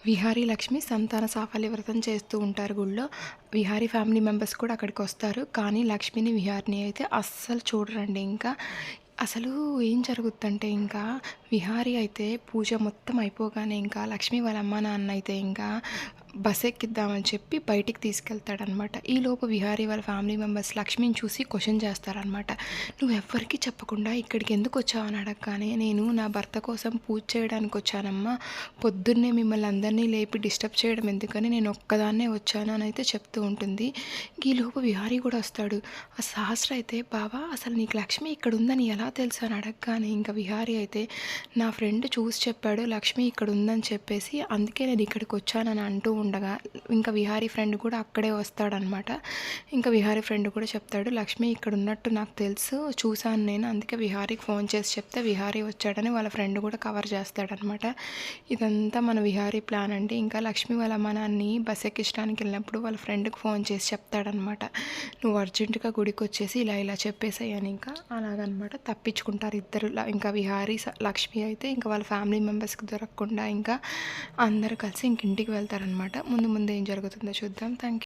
విహారీ లక్ష్మి సంతాన సాఫల్య వ్రతం చేస్తూ ఉంటారు గుళ్ళో. విహారీ ఫ్యామిలీ మెంబర్స్ కూడా అక్కడికొస్తారు. కానీ లక్ష్మిని, విహారిని అయితే అస్సలు చూడరండి ఇంకా. అసలు ఏం జరుగుద్దంటే ఇంకా విహారీ అయితే పూజ మొత్తం అయిపోగానే ఇంకా లక్ష్మి వాళ్ళ అమ్మ, నాన్న అయితే ఇంకా బస్ ఎక్కిద్దామని చెప్పి బయటికి తీసుకెళ్తాడనమాట. ఈలోపు విహారీ వాళ్ళ ఫ్యామిలీ మెంబర్స్ లక్ష్మిని చూసి క్వెషన్ చేస్తారనమాట. "నువ్వెవ్వరికీ చెప్పకుండా ఇక్కడికి ఎందుకొచ్చావు?" అని అడగగానే, "నేను నా భర్త కోసం పూజ చేయడానికొచ్చానమ్మా. పొద్దున్నే మిమ్మల్ని అందరినీ లేపి డిస్టర్బ్ చేయడం ఎందుకని నేను ఒక్కదాన్నే వచ్చాను" అని అయితే చెప్తూ ఉంటుంది. ఈలోపు విహారీ కూడా వస్తాడు. ఆ సహస్ర అయితే, "బావా అసలు నీకు లక్ష్మి ఇక్కడ ఉందని ఎలా తెలుసు?" అని అడగగానే ఇంకా విహారీ అయితే, "నా ఫ్రెండ్ చూసి చెప్పాడు లక్ష్మి ఇక్కడ ఉందని చెప్పేసి, అందుకే నేను ఇక్కడికి వచ్చానని" అంటూ ఉండగా ఇంకా విహారీ ఫ్రెండ్ కూడా అక్కడే వస్తాడనమాట. ఇంకా విహారీ ఫ్రెండ్ కూడా చెప్తాడు, "లక్ష్మి ఇక్కడ ఉన్నట్టు నాకు తెలుసు, చూశాను నేను, అందుకే విహారీకి ఫోన్ చేసి చెప్తే విహారీ వచ్చాడని" వాళ్ళ ఫ్రెండ్ కూడా కవర్ చేస్తాడనమాట. ఇదంతా మన విహారీ ప్లాన్ అండి. ఇంకా లక్ష్మి వాళ్ళ అమ్మ నాన్నని బస్ ఎక్కించడానికి వెళ్ళినప్పుడు వాళ్ళ ఫ్రెండ్కి ఫోన్ చేసి చెప్తాడనమాట, "నువ్వు అర్జెంటుగా గుడికి వచ్చేసి ఇలా ఇలా చెప్పేసాయి" అని. ఇంకా అలాగనమాట తప్పించుకుంటారు ఇద్దరు. ఇంకా విహారీ లక్ష్మి అయితే ఇంకా వాళ్ళ ఫ్యామిలీ మెంబర్స్కి దొరకకుండా ఇంకా అందరూ కలిసి ఇంక ఇంటికి వెళ్తారనమాట. ముందు ముందు ఏం జరుగుతుందో చూద్దాం. Thank you.